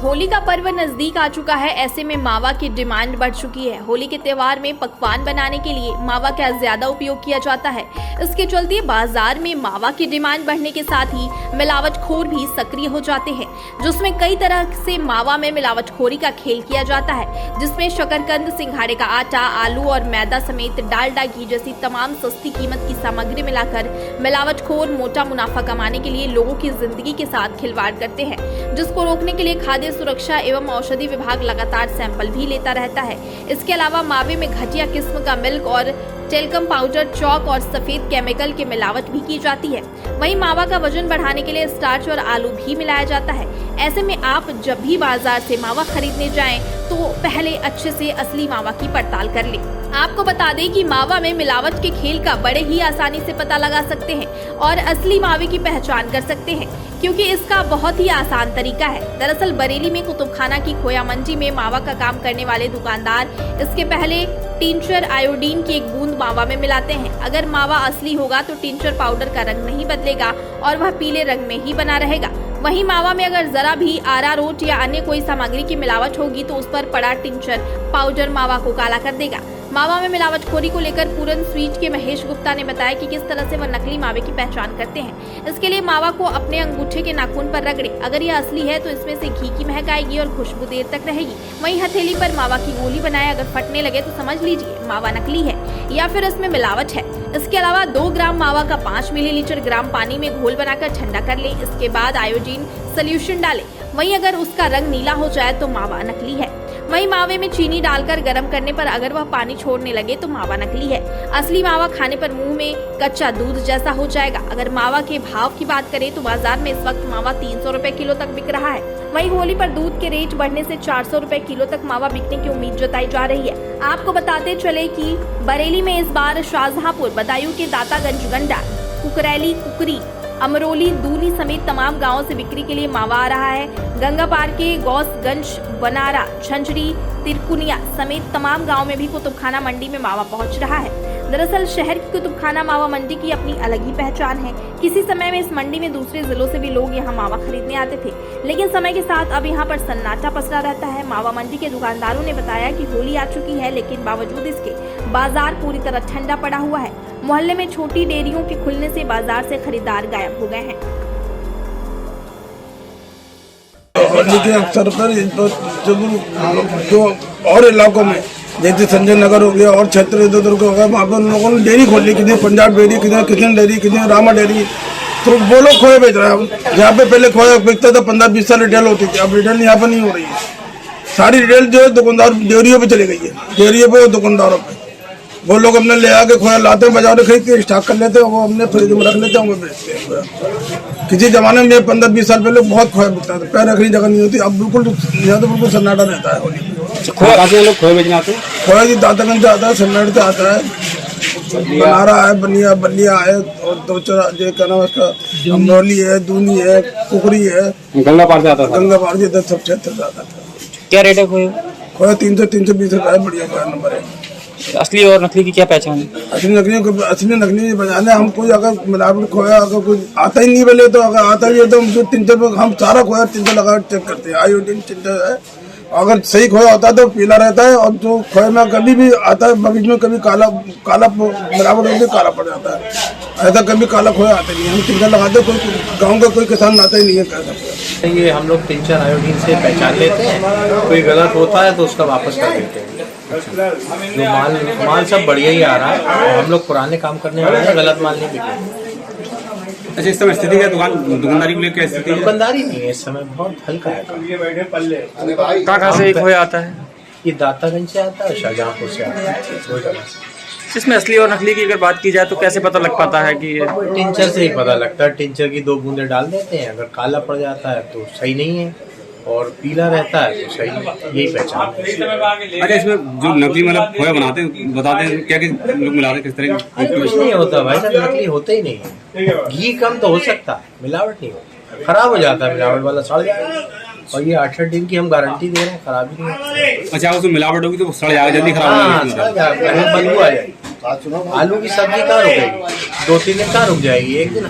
होली का पर्व नजदीक आ चुका है। ऐसे में मावा की डिमांड बढ़ चुकी है। होली के त्योहार में पकवान बनाने के लिए मावा का ज्यादा उपयोग किया जाता है। इसके चलते बाजार में मावा की डिमांड बढ़ने के साथ ही मिलावटखोर भी सक्रिय हो जाते हैं, जिसमें कई तरह से मावा में मिलावटखोरी का खेल किया जाता है, जिसमें शकरकंद, सिंघाड़े का आटा, आलू और मैदा समेत डालडा, घी जैसी तमाम सस्ती कीमत की सामग्री मिलाकर मिलावटखोर मोटा मुनाफा कमाने के लिए लोगों की जिंदगी के साथ खिलवाड़ करते हैं, जिसको रोकने के लिए खाद्य सुरक्षा एवं औषधि विभाग लगातार सैंपल भी लेता रहता है। इसके अलावा मावे में घटिया किस्म का मिल्क और टेल्कम पाउडर, चौक और सफेद केमिकल की मिलावट भी की जाती है। वहीं मावा का वजन बढ़ाने के लिए स्टार्च और आलू भी मिलाया जाता है। ऐसे में आप जब भी बाजार से मावा खरीदने जाएं तो पहले अच्छे से असली मावा की पड़ताल कर लें। आपको बता दें कि मावा में मिलावट के खेल का बड़े ही आसानी से पता लगा सकते हैं और असली मावे की पहचान कर सकते हैं, क्योंकि इसका बहुत ही आसान तरीका है। दरअसल बरेली में कुतुबखाना की खोया मंडी में मावा का काम करने वाले दुकानदार इसके पहले टिंचर आयोडीन की एक बूंद मावा में मिलाते हैं। अगर मावा असली होगा तो टिंचर पाउडर का रंग नहीं बदलेगा और वह पीले रंग में ही बना रहेगा। वहीं मावा में अगर जरा भी अरारोट या अन्य कोई सामग्री की मिलावट होगी तो उस पर पड़ा टिंचर पाउडर मावा को काला कर देगा। मावा में मिलावटखोरी को लेकर पूरन स्वीट के महेश गुप्ता ने बताया कि किस तरह से वह नकली मावे की पहचान करते हैं। इसके लिए मावा को अपने अंगूठे के नाखून पर रगड़े। अगर यह असली है तो इसमें से घी की महक आएगी और खुशबू देर तक रहेगी। वहीं हथेली पर मावा की गोली बनाए, अगर फटने लगे तो समझ लीजिए मावा नकली है या फिर इसमें मिलावट है। इसके अलावा 2 ग्राम मावा का 5 मिलीलीटर ग्राम पानी में घोल बनाकर ठंडा कर ले। इसके बाद आयोडीन सोल्यूशन डालें। वहीं अगर उसका रंग नीला हो जाए तो मावा नकली है। वहीं मावे में चीनी डालकर गर्म करने पर अगर वह पानी छोड़ने लगे तो मावा नकली है। असली मावा खाने पर मुंह में कच्चा दूध जैसा हो जाएगा। अगर मावा के भाव की बात करें तो बाजार में इस वक्त मावा 300 रुपए किलो तक बिक रहा है। वहीं होली पर दूध के रेट बढ़ने से 400 रुपए किलो तक मावा बिकने की उम्मीद जताई जा रही है। आपको बताते चले कि बरेली में इस बार शाहजहांपुर, बदायूं के दातागंज, गंडा, कुकरैली, कुकरी, अमरोली, दूनी समेत तमाम गांवों से बिक्री के लिए मावा आ रहा है। गंगापार के गौसगंज, बनारा, झंझरी, तिरकुनिया समेत तमाम गांवों में भी कुतुबखाना मंडी में मावा पहुंच रहा है। दरअसल शहर की कुतुबखाना मावा मंडी की अपनी अलग ही पहचान है। किसी समय में इस मंडी में दूसरे जिलों से भी लोग यहां मावा खरीदने आते थे, लेकिन समय के साथ अब यहां पर सन्नाटा पसरा रहता है। मावा मंडी के दुकानदारों ने बताया कि होली आ चुकी है, लेकिन बावजूद इसके बाजार पूरी तरह ठंडा पड़ा हुआ है। मोहल्ले में छोटी डेयरियों के खुलने से बाजार से खरीदार गायब हो गए हैं। होली के अवसर पर जो और इलाकों में जैसे संजय नगर हो गया और क्षेत्र इधर उधर हो गया, वहाँ पर उन लोगों ने डेयरी खोल ली। किसी पंजाब डेयरी, किसी किशन डेयरी, किसी रामा डेयरी, तो वो लोग खोए बेच रहे हैं। जहाँ पे पहले खोया बिकता था 15-20 साल रिटेल होती थी, अब रिटेल यहाँ पर नहीं हो रही है। सारी रिटेल जो है दुकानदार डेयरियों पे चली गई है, डेयरियों पे और दुकानदारों पे। वो लोग अपने ले आके खोया लाते हैं, बाजार में खरीद के स्टॉक कर लेते हैं, वो अपने फ्रिज में रख लेते हैं, वो बेचते हैं। किसी जमाने में 15-20 साल पहले बहुत खोया बिकता था, पैर रखने जगह नहीं होती। अब बिल्कुल यहाँ तो बिल्कुल सन्नाटा रहता है होली। लोग खोए बेचने आते हैं। खोया जी दातागंज से आता है, सन्नाट से आता है, बनारा है, बलिया है और 2-4 क्या नाम उसका, अमरोली है, दूनी है, कुकरी है, गंगापार से आता था। गंगापार से इधर सब क्षेत्र से आता था। क्या रेट है खोए? खोया 300-320 रुपये बढ़िया खोया नंबर है। असली और नकली की क्या पहचान है? असली नकली बजाने हम कोई अगर मिलावट खोया अगर कुछ आता ही नहीं पहले, तो अगर आता ही है तो हम टिंचर पर हम सारा खोया टिंचर लगा चेक करते हैं। आयोडीन टिंचर है, अगर सही खोया होता है तो पीला रहता है, और जो खोए में कभी भी आता है बीच में कभी काला मिलावट होती है, काला पड़ जाता है। ऐसा कभी काला खोया आता नहीं है। हम टिंचर लगाते, कोई गाँव का कोई किसान आता ही नहीं है कैसा। ये हम लोग टिंचर आयोडीन से पहचान लेते हैं। कोई गलत होता है तो उसका वापस कर देते हैं। जो माल सब बढ़िया ही आ रहा है। हम लोग पुराने काम करने वाले हैं, गलत माल नहीं बिकेगा। अच्छा, इस समय स्थिति क्या दुकानदारी को लेकर स्थिति है? दुकानदारी नहीं है इस समय, बहुत हल्का है। कहाँ से खोया आता है? ये दातागंज से आता है, शाहजहांपुर से आता है। इसमें असली और नकली की अगर बात की जाए तो कैसे पता लग पाता है कि ये? टिंचर से ही पता लगता है। टिंचर की 2 बूंदे डाल देते हैं, अगर काला पड़ जाता है तो सही नहीं है, और पीला रहता है तो सही, यही पहचान है। अच्छा, इसमें जो नकली मतलब खोया बनाते हैं, बताते हैं क्या लोग मिलाते हैं, किस तरह की? कुछ नहीं होता भाई साहब, नकली होते ही नहीं है। घी कम तो हो सकता है, मिलावट नहीं होती। खराब हो जाता है, मिलावट वाला सड़ जाएगा। और ये 8 दिन की हम गारंटी दे रहे हैं, खराब ही नहीं होता। अच्छा, उसमें मिलावट होगी तो सड़ जाएगा, जल्दी खराब हो जाएगा, बदबू आ जाएगी। आलू की सब्जी कहाँ रुकेगी? 2-3 दिन कहाँ रुक जाएगी? 1 दिन।